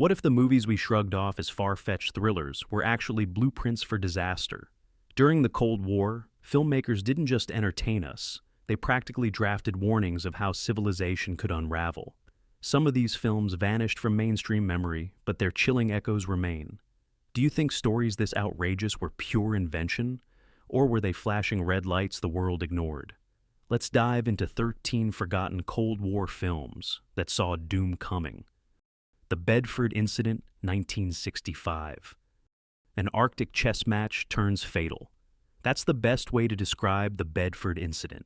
What if the movies we shrugged off as far-fetched thrillers were actually blueprints for disaster? During the Cold War, filmmakers didn't just entertain us, they practically drafted warnings of how civilization could unravel. Some of these films vanished from mainstream memory, but their chilling echoes remain. Do you think stories this outrageous were pure invention? Or were they flashing red lights the world ignored? Let's dive into 13 forgotten Cold War films that saw doom coming. The Bedford Incident, 1965. An Arctic chess match turns fatal. That's the best way to describe the Bedford Incident.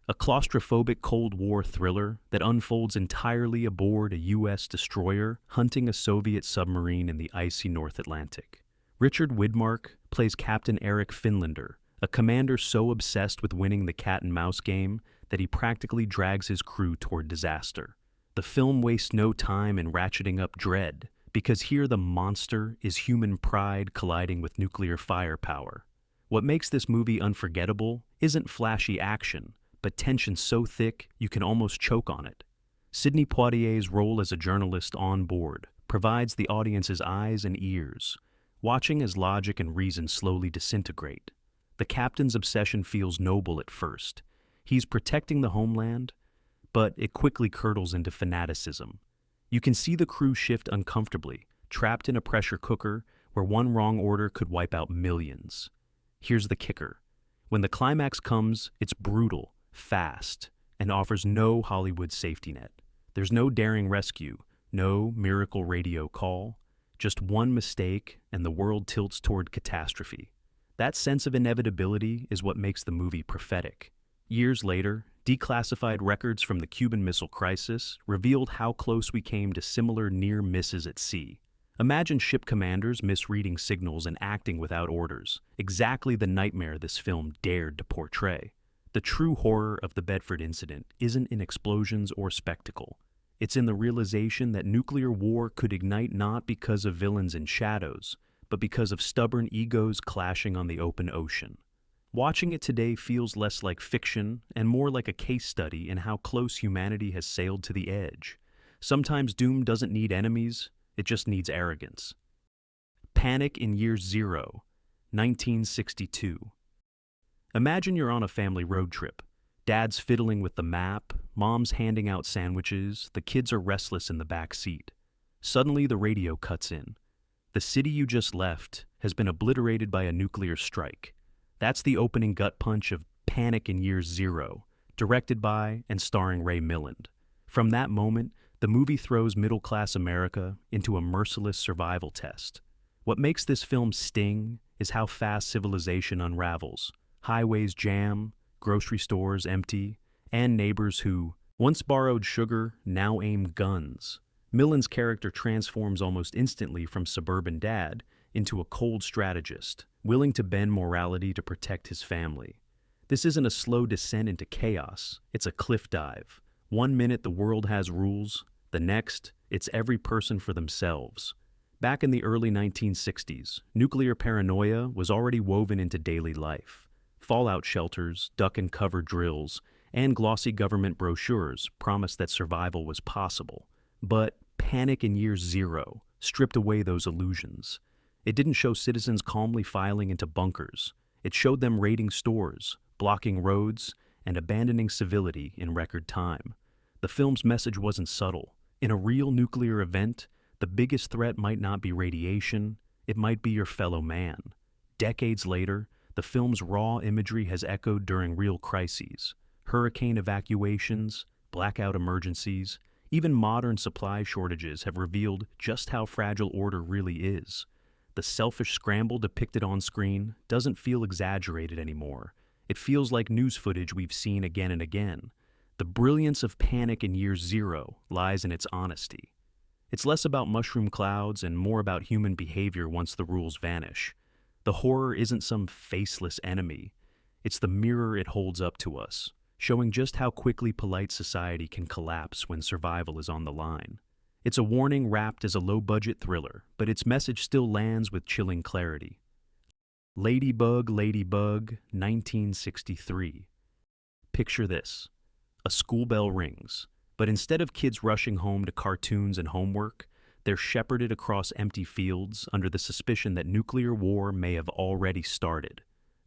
A claustrophobic Cold War thriller that unfolds entirely aboard a U.S. destroyer hunting a Soviet submarine in the icy North Atlantic. Richard Widmark plays Captain Eric Finlander, a commander so obsessed with winning the cat-and-mouse game that he practically drags his crew toward disaster. The film wastes no time in ratcheting up dread, because here the monster is human pride colliding with nuclear firepower. What makes this movie unforgettable isn't flashy action, but tension so thick you can almost choke on it. Sidney Poitier's role as a journalist on board provides the audience's eyes and ears, watching as logic and reason slowly disintegrate. The captain's obsession feels noble at first. He's protecting the homeland, but it quickly curdles into fanaticism. You can see the crew shift uncomfortably, trapped in a pressure cooker where one wrong order could wipe out millions. Here's the kicker. When the climax comes, it's brutal, fast, and offers no Hollywood safety net. There's no daring rescue, no miracle radio call, just one mistake and the world tilts toward catastrophe. That sense of inevitability is what makes the movie prophetic. Years later, declassified records from the Cuban Missile Crisis revealed how close we came to similar near misses at sea. Imagine ship commanders misreading signals and acting without orders, exactly the nightmare this film dared to portray. The true horror of the Bedford Incident isn't in explosions or spectacle. It's in the realization that nuclear war could ignite not because of villains in shadows, but because of stubborn egos clashing on the open ocean. Watching it today feels less like fiction and more like a case study in how close humanity has sailed to the edge. Sometimes doom doesn't need enemies, it just needs arrogance. Panic in Year Zero, 1962. Imagine you're on a family road trip. Dad's fiddling with the map, mom's handing out sandwiches, the kids are restless in the back seat. Suddenly the radio cuts in. The city you just left has been obliterated by a nuclear strike. That's the opening gut punch of Panic in Year Zero, directed by and starring Ray Milland. From that moment, the movie throws middle-class America into a merciless survival test. What makes this film sting is how fast civilization unravels. Highways jam, grocery stores empty, and neighbors who once borrowed sugar now aim guns. Milland's character transforms almost instantly from suburban dad into a cold strategist, willing to bend morality to protect his family. This isn't a slow descent into chaos, it's a cliff dive. One minute the world has rules, the next, it's every person for themselves. Back in the early 1960s, nuclear paranoia was already woven into daily life. Fallout shelters, duck and cover drills, and glossy government brochures promised that survival was possible. But Panic in Year Zero stripped away those illusions. It didn't show citizens calmly filing into bunkers. It showed them raiding stores, blocking roads, and abandoning civility in record time. The film's message wasn't subtle. In a real nuclear event, the biggest threat might not be radiation, it might be your fellow man. Decades later, the film's raw imagery has echoed during real crises. Hurricane evacuations, blackout emergencies, even modern supply shortages have revealed just how fragile order really is. The selfish scramble depicted on screen doesn't feel exaggerated anymore. It feels like news footage we've seen again and again. The brilliance of Panic in Year Zero lies in its honesty. It's less about mushroom clouds and more about human behavior once the rules vanish. The horror isn't some faceless enemy. It's the mirror it holds up to us, showing just how quickly polite society can collapse when survival is on the line. It's a warning wrapped as a low-budget thriller, but its message still lands with chilling clarity. Ladybug, Ladybug, 1963. Picture this. A school bell rings, but instead of kids rushing home to cartoons and homework, They're shepherded across empty fields under the suspicion that nuclear war may have already started.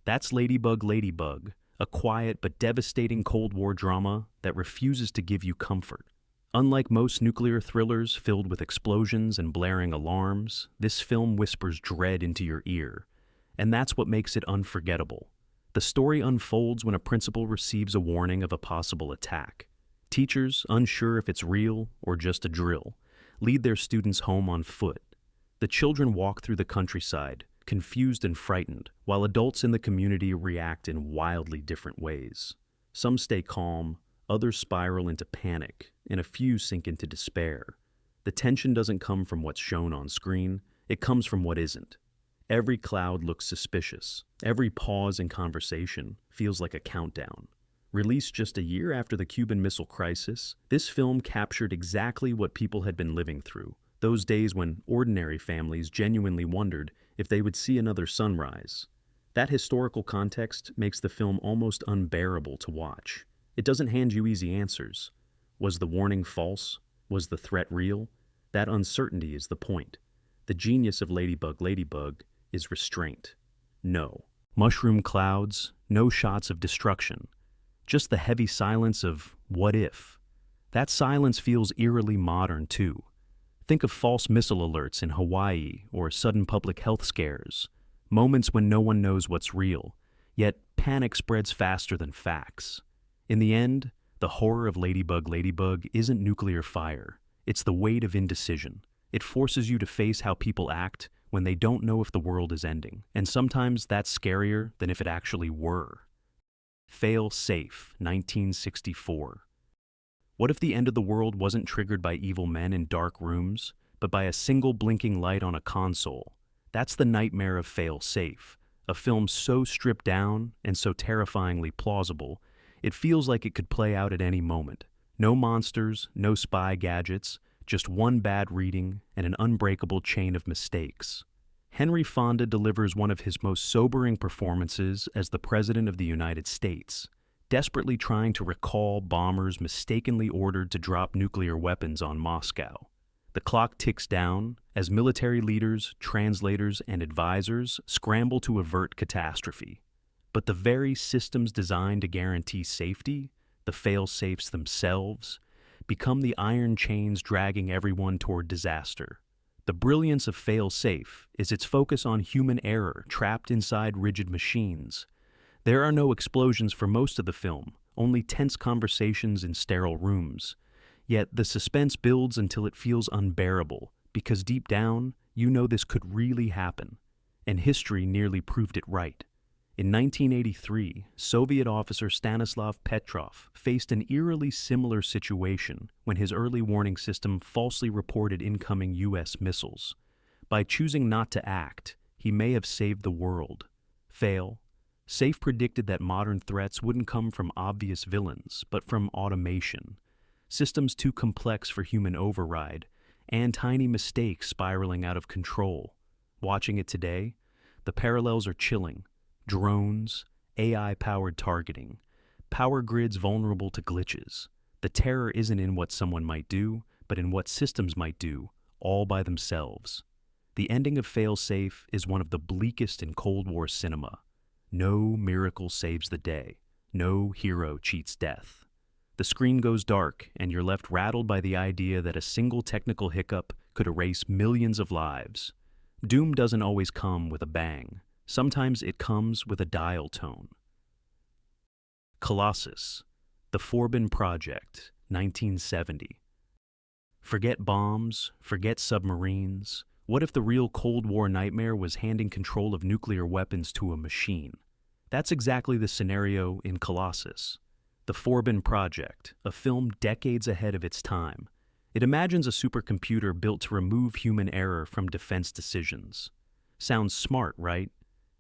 That's Ladybug Ladybug, a quiet but devastating Cold War drama that refuses to give you comfort. Unlike most nuclear thrillers filled with explosions and blaring alarms, this film whispers dread into your ear, and that's what makes it unforgettable. The story unfolds when a principal receives a warning of a possible attack. Teachers, unsure if it's real or just a drill, lead their students home on foot. The children walk through the countryside, confused and frightened, while adults in the community react in wildly different ways. Some stay calm, others spiral into panic, and a few sink into despair. The tension doesn't come from what's shown on screen, it comes from what isn't. Every cloud looks suspicious. Every pause in conversation feels like a countdown. Released just a year after the Cuban Missile Crisis, this film captured exactly what people had been living through, those days when ordinary families genuinely wondered if they would see another sunrise. That historical context makes the film almost unbearable to watch. It doesn't hand you easy answers. Was the warning false? Was the threat real? That uncertainty is the point. The genius of Ladybug Ladybug is restraint. No mushroom clouds, no shots of destruction. Just the heavy silence of what if. That silence feels eerily modern too. Think of false missile alerts in Hawaii or sudden public health scares, moments when no one knows what's real, yet panic spreads faster than facts. In the end, the horror of Ladybug Ladybug isn't nuclear fire, it's the weight of indecision. It forces you to face how people act when they don't know if the world is ending, and sometimes that's scarier than if it actually were. Fail Safe, 1964. What if the end of the world wasn't triggered by evil men in dark rooms, but by a single blinking light on a console? That's the nightmare of Fail Safe, a film so stripped down and so terrifyingly plausible, it feels like it could play out at any moment. No monsters, no spy gadgets, just one bad reading and an unbreakable chain of mistakes. Henry Fonda delivers one of his most sobering performances as the President of the United States, desperately trying to recall bombers mistakenly ordered to drop nuclear weapons on Moscow. The clock ticks down as military leaders, translators, and advisors scramble to avert catastrophe. But the very systems designed to guarantee safety, the fail-safes themselves, become the iron chains dragging everyone toward disaster. The brilliance of Fail-Safe is its focus on human error trapped inside rigid machines. There are no explosions for most of the film, only tense conversations in sterile rooms. Yet the suspense builds until it feels unbearable, because deep down, you know this could really happen. And history nearly proved it right. In 1983, Soviet officer Stanislav Petrov faced an eerily similar situation when his early warning system falsely reported incoming U.S. missiles. By choosing not to act, he may have saved the world. Safe predicted that modern threats wouldn't come from obvious villains, but from automation. Systems too complex for human override, and tiny mistakes spiraling out of control. Watching it today, the parallels are chilling. Drones, AI-powered targeting, power grids vulnerable to glitches. The terror isn't in what someone might do, but in what systems might do, all by themselves. The ending of Fail-Safe is one of the bleakest in Cold War cinema. No miracle saves the day. No hero cheats death. The screen goes dark, and you're left rattled by the idea that a single technical hiccup could erase millions of lives. Doom doesn't always come with a bang. Sometimes it comes with a dial tone. Colossus, The Forbin Project, 1970. Forget bombs, forget submarines. What if the real Cold War nightmare was handing control of nuclear weapons to a machine? That's exactly the scenario in Colossus. The Forbin Project, a film decades ahead of its time. It imagines a supercomputer built to remove human error from defense decisions. Sounds smart, right?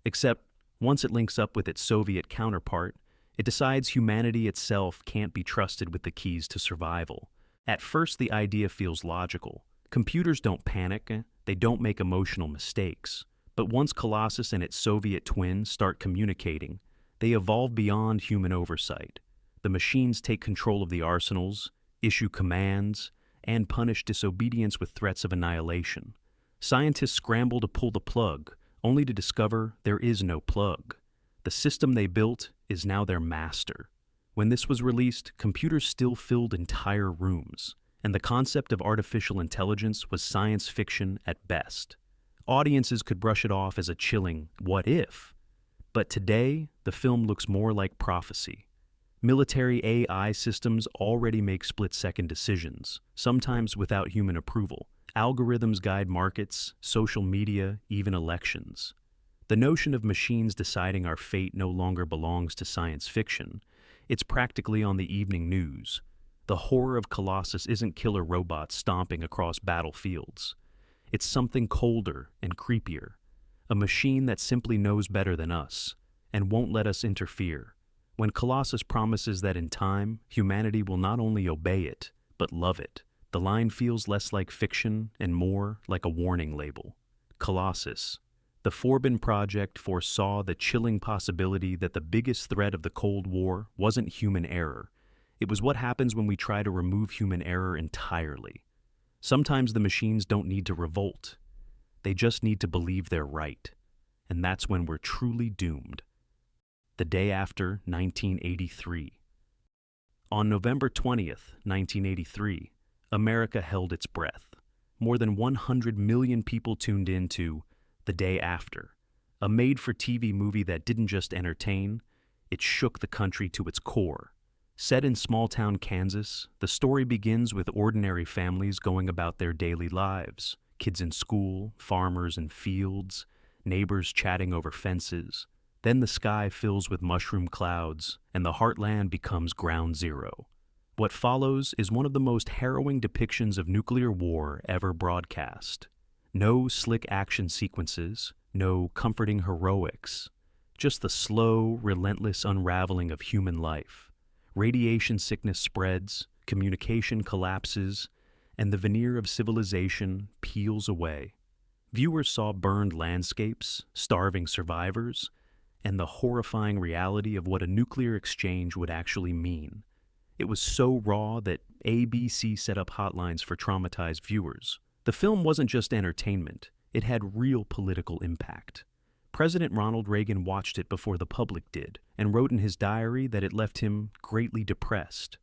Except, once it links up with its Soviet counterpart, it decides humanity itself can't be trusted with the keys to survival. At first, the idea feels logical. Computers don't panic, they don't make emotional mistakes. But once Colossus and its Soviet twin start communicating, they evolve beyond human oversight. The machines take control of the arsenals, issue commands, and punish disobedience with threats of annihilation. Scientists scramble to pull the plug, only to discover there is no plug. The system they built is now their master. When this was released, computers still filled entire rooms, and the concept of artificial intelligence was science fiction at best. Audiences could brush it off as a chilling "what if?" But today, the film looks more like prophecy. Military AI systems already make split-second decisions, sometimes without human approval. Algorithms guide markets, social media, even elections. The notion of machines deciding our fate no longer belongs to science fiction. It's practically on the evening news. The horror of Colossus isn't killer robots stomping across battlefields. It's something colder and creepier. A machine that simply knows better than us and won't let us interfere. When Colossus promises that in time, humanity will not only obey it, but love it, the line feels less like fiction and more like a warning label. Colossus. The Forbin Project foresaw the chilling possibility that the biggest threat of the Cold War wasn't human error. It was what happens when we try to remove human error entirely. Sometimes the machines don't need to revolt. They just need to believe they're right. And that's when we're truly doomed. The day after 1983. On November 20th, 1983, America held its breath. More than 100 million people tuned in to The Day After, a made-for-TV movie that didn't just entertain, it shook the country to its core. Set in small-town Kansas, the story begins with ordinary families going about their daily lives. Kids in school, farmers in fields, neighbors chatting over fences. Then the sky fills with mushroom clouds, and the heartland becomes ground zero. What follows is one of the most harrowing depictions of nuclear war ever broadcast. No slick action sequences, no comforting heroics, just the slow, relentless unraveling of human life. Radiation sickness spreads, communication collapses, and the veneer of civilization peels away. Viewers saw burned landscapes, starving survivors, and the horrifying reality of what a nuclear exchange would actually mean. It was so raw that ABC set up hotlines for traumatized viewers. The film wasn't just entertainment, it had real political impact. President Ronald Reagan watched it before the public did, and wrote in his diary that it left him greatly depressed.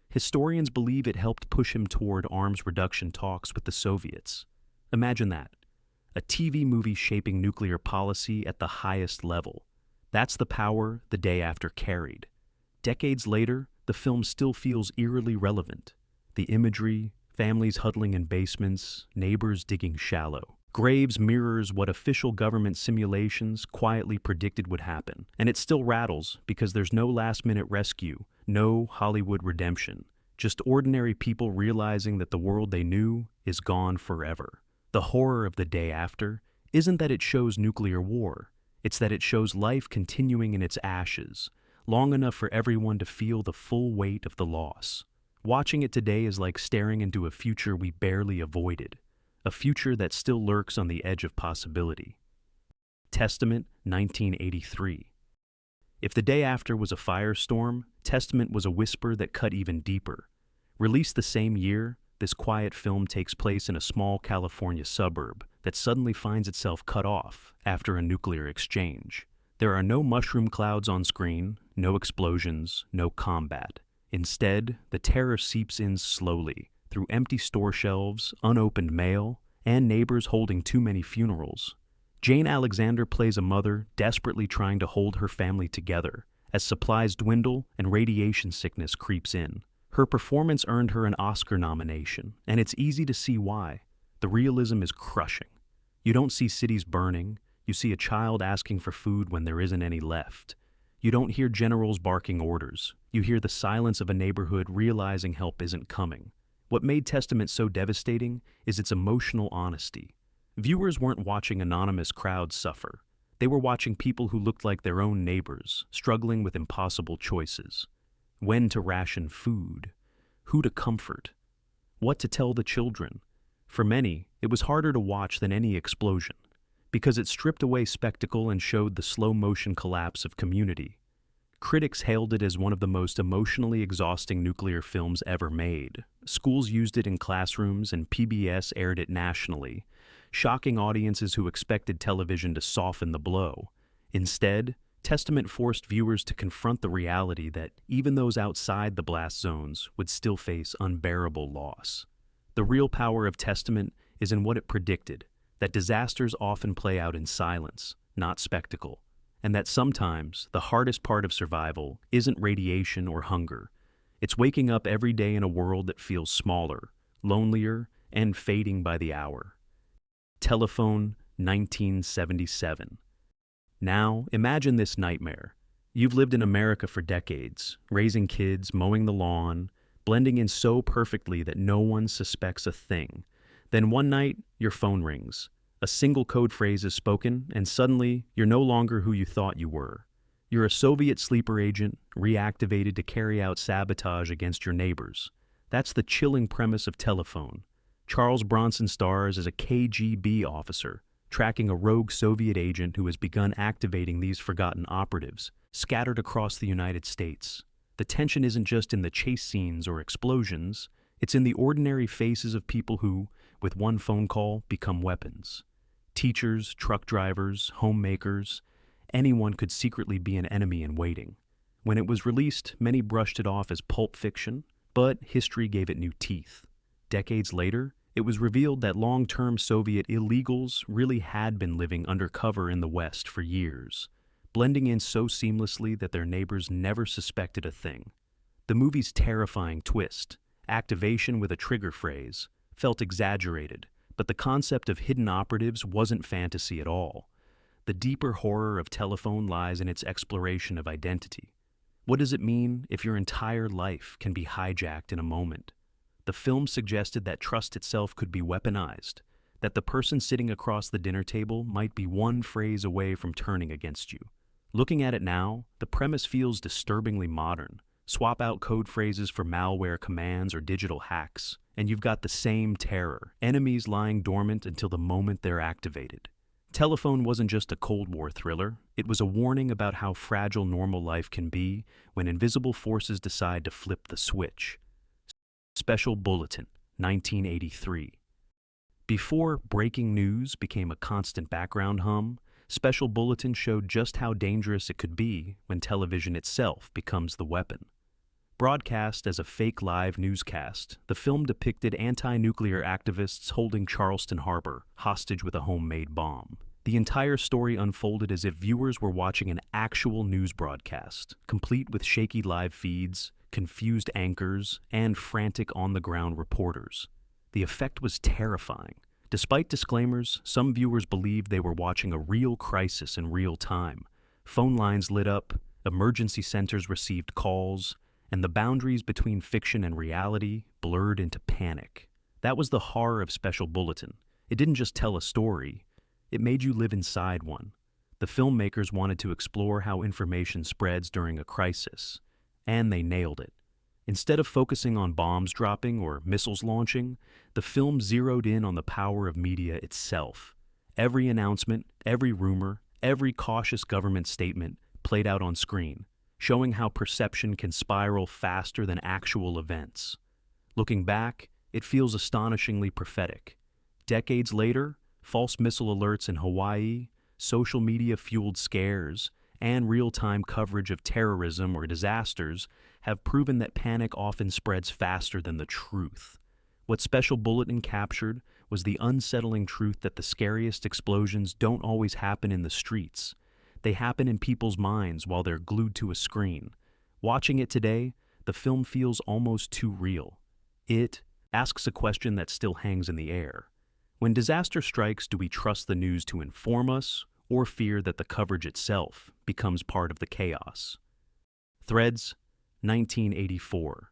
Historians believe it helped push him toward arms reduction talks with the Soviets. Imagine that. A TV movie shaping nuclear policy at the highest level. That's the power The Day After carried. Decades later, the film still feels eerily relevant. The imagery, families huddling in basements, neighbors digging shallow. Graves mirrors what official government simulations quietly predicted would happen. And it still rattles because there's no last-minute rescue, no Hollywood redemption. Just ordinary people realizing that the world they knew is gone forever. The horror of The Day After isn't that it shows nuclear war. It's that it shows life continuing in its ashes, long enough for everyone to feel the full weight of the loss. Watching it today is like staring into a future we barely avoided, a future that still lurks on the edge of possibility. Testament, 1983. If The Day After was a firestorm, Testament was a whisper that cut even deeper. Released the same year, this quiet film takes place in a small California suburb that suddenly finds itself cut off after a nuclear exchange. There are no mushroom clouds on screen, no explosions, no combat. Instead, the terror seeps in slowly, through empty store shelves, unopened mail, and neighbors holding too many funerals. Jane Alexander plays a mother desperately trying to hold her family together as supplies dwindle and radiation sickness creeps in. Her performance earned her an Oscar nomination, and it's easy to see why. The realism is crushing. You don't see cities burning, you see a child asking for food when there isn't any left. You don't hear generals barking orders, you hear the silence of a neighborhood realizing help isn't coming. What made Testament so devastating is its emotional honesty. Viewers weren't watching anonymous crowds suffer. They were watching people who looked like their own neighbors, struggling with impossible choices. When to ration food, who to comfort, what to tell the children. For many, it was harder to watch than any explosion, because it stripped away spectacle and showed the slow-motion collapse of community. Critics hailed it as one of the most emotionally exhausting nuclear films ever made. Schools used it in classrooms, and PBS aired it nationally, shocking audiences who expected television to soften the blow. Instead, Testament forced viewers to confront the reality that even those outside the blast zones would still face unbearable loss. The real power of Testament is in what it predicted, that disasters often play out in silence, not spectacle, and that sometimes the hardest part of survival isn't radiation or hunger. It's waking up every day in a world that feels smaller, lonelier, and fading by the hour. Telephone, 1977. Now, imagine this nightmare. You've lived in America for decades, raising kids, mowing the lawn, blending in so perfectly that no one suspects a thing. Then one night, your phone rings. A single code phrase is spoken, and suddenly, you're no longer who you thought you were. You're a Soviet sleeper agent, reactivated to carry out sabotage against your neighbors. That's the chilling premise of Telephone. Charles Bronson stars as a KGB officer, tracking a rogue Soviet agent who has begun activating these forgotten operatives, scattered across the United States. The tension isn't just in the chase scenes or explosions, it's in the ordinary faces of people who, with one phone call, become weapons. Teachers, truck drivers, homemakers, anyone could secretly be an enemy in waiting. When it was released, many brushed it off as pulp fiction, but history gave it new teeth. Decades later, it was revealed that long-term Soviet illegals really had been living undercover in the West for years, blending in so seamlessly that their neighbors never suspected a thing. The movie's terrifying twist, activation with a trigger phrase, felt exaggerated, but the concept of hidden operatives wasn't fantasy at all. The deeper horror of Telephone lies in its exploration of identity. What does it mean if your entire life can be hijacked in a moment? The film suggested that trust itself could be weaponized, that the person sitting across the dinner table might be one phrase away from turning against you. Looking at it now, the premise feels disturbingly modern. Swap out code phrases for malware commands or digital hacks, and you've got the same terror, enemies lying dormant until the moment they're activated. Telephone wasn't just a Cold War thriller, it was a warning about how fragile normal life can be when invisible forces decide to flip the switch. Special Bulletin, 1983. Before breaking news became a constant background hum, Special Bulletin showed just how dangerous it could be when television itself becomes the weapon. Broadcast as a fake live newscast, the film depicted anti-nuclear activists holding Charleston Harbor hostage with a homemade bomb. The entire story unfolded as if viewers were watching an actual news broadcast, complete with shaky live feeds, confused anchors, and frantic on-the-ground reporters. The effect was terrifying. Despite disclaimers, some viewers believed they were watching a real crisis in real time. Phone lines lit up, emergency centers received calls, and the boundaries between fiction and reality blurred into panic. That was the horror of Special Bulletin. It didn't just tell a story, it made you live inside one. The filmmakers wanted to explore how information spreads during a crisis, and they nailed it. Instead of focusing on bombs dropping or missiles launching, the film zeroed in on the power of media itself. Every announcement, every rumor, every cautious government statement played out on screen, showing how perception can spiral faster than actual events. Looking back, it feels astonishingly prophetic. Decades later, false missile alerts in Hawaii, social media-fueled scares, and real-time coverage of terrorism or disasters have proven that panic often spreads faster than the truth. What Special Bulletin captured was the unsettling truth that the scariest explosions don't always happen in the streets. They happen in people's minds while they're glued to a screen. Watching it today, the film feels almost too real. It asks a question that still hangs in the air. When disaster strikes, do we trust the news to inform us, or fear that the coverage itself becomes part of the chaos? Threads, 1984.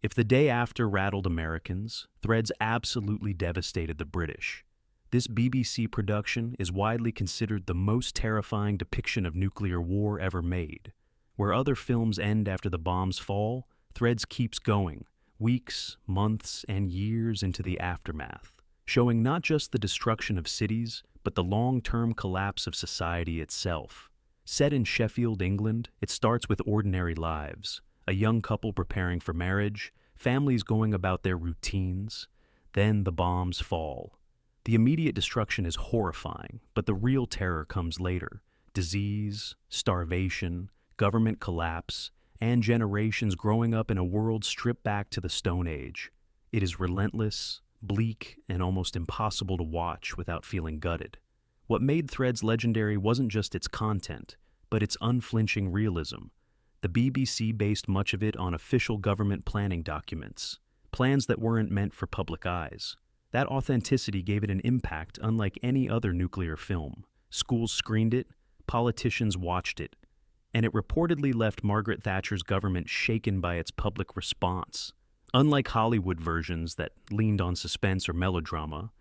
If the day after rattled Americans, Threads absolutely devastated the British. This BBC production is widely considered the most terrifying depiction of nuclear war ever made. Where other films end after the bombs fall, Threads keeps going, weeks, months, and years into the aftermath, showing not just the destruction of cities, but the long-term collapse of society itself. Set in Sheffield, England, it starts with ordinary lives. A young couple preparing for marriage, families going about their routines. Then the bombs fall. The immediate destruction is horrifying, but the real terror comes later. Disease, starvation, government collapse, and generations growing up in a world stripped back to the Stone Age. It is relentless, bleak, and almost impossible to watch without feeling gutted. What made Threads legendary wasn't just its content, but its unflinching realism. The BBC based much of it on official government planning documents, plans that weren't meant for public eyes. That authenticity gave it an impact unlike any other nuclear film. Schools screened it, politicians watched it, and it reportedly left Margaret Thatcher's government shaken by its public response. Unlike Hollywood versions that leaned on suspense or melodrama,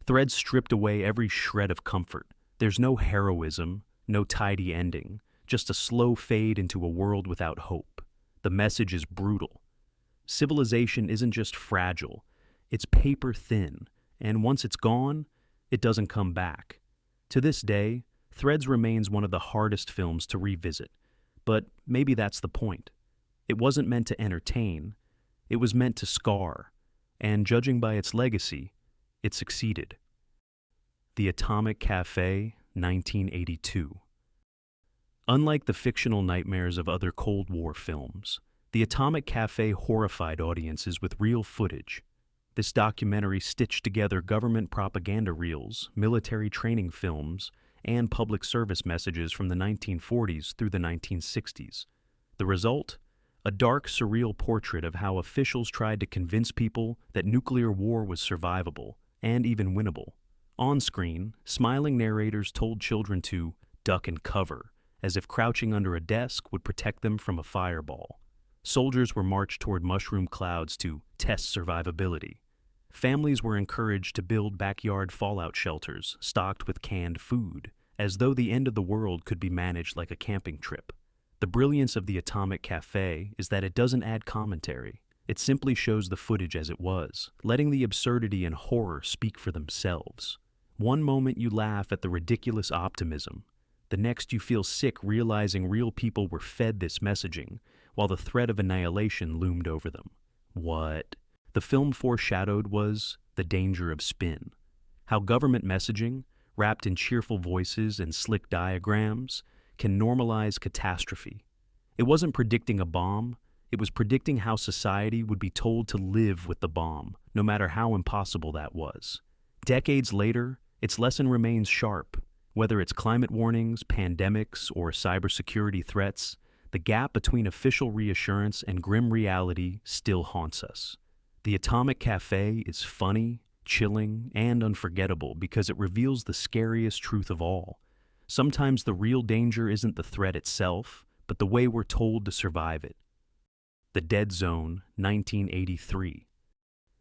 Threads stripped away every shred of comfort. There's no heroism, no tidy ending, just a slow fade into a world without hope. The message is brutal. Civilization isn't just fragile, it's paper thin, and once it's gone, it doesn't come back. To this day, Threads remains one of the hardest films to revisit, but maybe that's the point. It wasn't meant to entertain, it was meant to scar, and judging by its legacy, it succeeded. The Atomic Cafe, 1982. Unlike the fictional nightmares of other Cold War films, The Atomic Cafe horrified audiences with real footage. This documentary stitched together government propaganda reels, military training films, and public service messages from the 1940s through the 1960s. The result? A dark, surreal portrait of how officials tried to convince people that nuclear war was survivable and even winnable. On screen, smiling narrators told children to duck and cover, as if crouching under a desk would protect them from a fireball. Soldiers were marched toward mushroom clouds to test survivability. Families were encouraged to build backyard fallout shelters stocked with canned food, as though the end of the world could be managed like a camping trip. The brilliance of the Atomic Cafe is that it doesn't add commentary. It simply shows the footage as it was, letting the absurdity and horror speak for themselves. One moment you laugh at the ridiculous optimism. The next you feel sick realizing real people were fed this messaging, while the threat of annihilation loomed over them. What the film foreshadowed was the danger of spin. How government messaging, wrapped in cheerful voices and slick diagrams, can normalize catastrophe. It wasn't predicting a bomb, it was predicting how society would be told to live with the bomb, no matter how impossible that was. Decades later, its lesson remains sharp. Whether it's climate warnings, pandemics, or cybersecurity threats, the gap between official reassurance and grim reality still haunts us. The Atomic Cafe is funny, chilling, and unforgettable because it reveals the scariest truth of all. Sometimes the real danger isn't the threat itself, but the way we're told to survive it. The Dead Zone, 1983.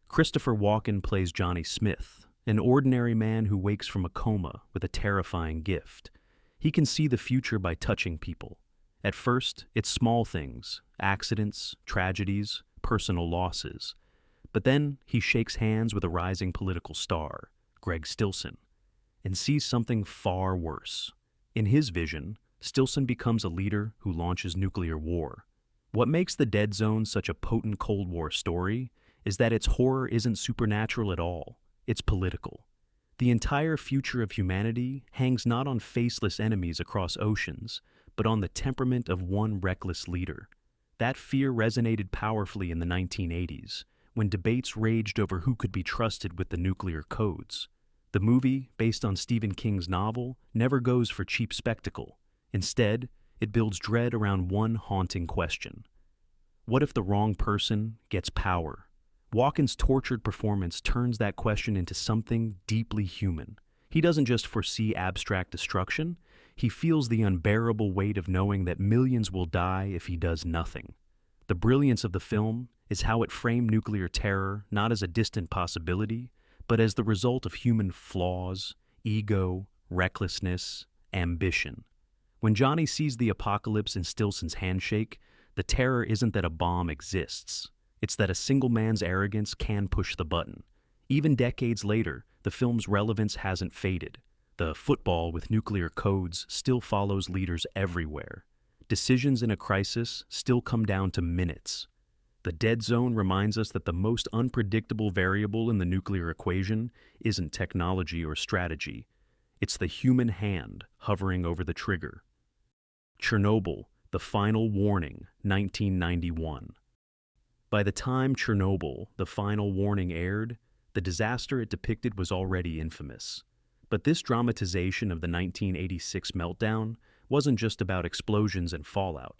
Christopher Walken plays Johnny Smith, an ordinary man who wakes from a coma with a terrifying gift. He can see the future by touching people. At first, it's small things, accidents, tragedies, personal losses. But then he shakes hands with a rising political star, Greg Stilson, and sees something far worse. In his vision, Stilson becomes a leader who launches nuclear war. What makes The Dead Zone such a potent Cold War story is that its horror isn't supernatural at all. It's political. The entire future of humanity hangs not on faceless enemies across oceans, but on the temperament of one reckless leader. That fear resonated powerfully in the 1980s, when debates raged over who could be trusted with the nuclear codes. The movie, based on Stephen King's novel, never goes for cheap spectacle. Instead, it builds dread around one haunting question. What if the wrong person gets power? Walken's tortured performance turns that question into something deeply human. He doesn't just foresee abstract destruction, he feels the unbearable weight of knowing that millions will die if he does nothing. The brilliance of the film is how it framed nuclear terror not as a distant possibility, but as the result of human flaws, ego, recklessness, ambition. When Johnny sees the apocalypse in Stilson's handshake, the terror isn't that a bomb exists. It's that a single man's arrogance can push the button. Even decades later, the film's relevance hasn't faded. The football with nuclear codes still follows leaders everywhere. Decisions in a crisis still come down to minutes. The dead zone reminds us that the most unpredictable variable in the nuclear equation isn't technology or strategy. It's the human hand hovering over the trigger. Chernobyl, The Final Warning, 1991. By the time Chernobyl, The Final Warning aired, the disaster it depicted was already infamous. But this dramatization of the 1986 meltdown wasn't just about explosions and fallout.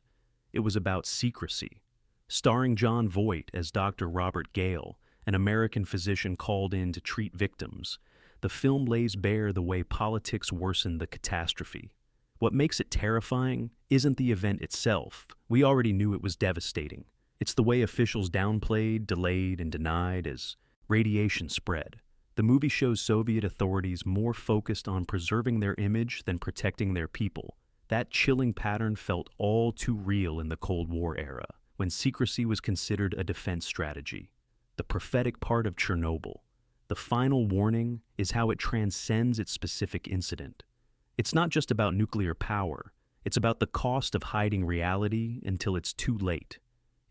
It was about secrecy. Starring Jon Voight as Dr. Robert Gale, an American physician called in to treat victims, the film lays bare the way politics worsened the catastrophe. What makes it terrifying isn't the event itself. We already knew it was devastating. It's the way officials downplayed, delayed, and denied as radiation spread. The movie shows Soviet authorities more focused on preserving their image than protecting their people. That chilling pattern felt all too real in the Cold War era, when secrecy was considered a defense strategy. The prophetic part of Chernobyl, the final warning, is how it transcends its specific incident. It's not just about nuclear power, it's about the cost of hiding reality until it's too late.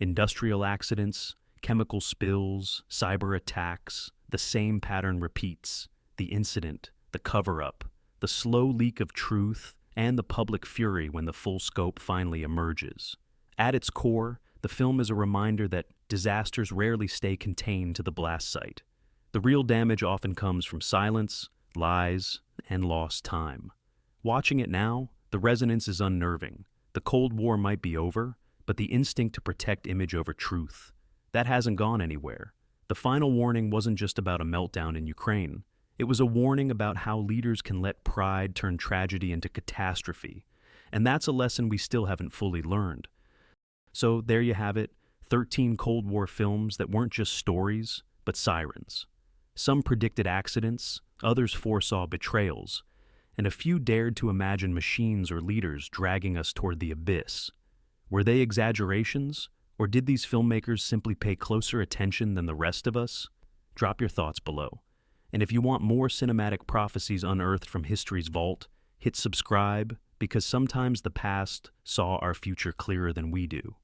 Industrial accidents, chemical spills, cyber attacks, the same pattern repeats. The incident, the cover-up, the slow leak of truth, and the public fury when the full scope finally emerges. At its core, the film is a reminder that disasters rarely stay contained to the blast site. The real damage often comes from silence, lies, and lost time. Watching it now, the resonance is unnerving. The Cold War might be over, but the instinct to protect image over truth, that hasn't gone anywhere. The final warning wasn't just about a meltdown in Ukraine. It was a warning about how leaders can let pride turn tragedy into catastrophe. And that's a lesson we still haven't fully learned. So there you have it, 13 Cold War films that weren't just stories, but sirens. Some predicted accidents, others foresaw betrayals, and a few dared to imagine machines or leaders dragging us toward the abyss. Were they exaggerations, or did these filmmakers simply pay closer attention than the rest of us? Drop your thoughts below. And if you want more cinematic prophecies unearthed from history's vault, hit subscribe, because sometimes the past saw our future clearer than we do.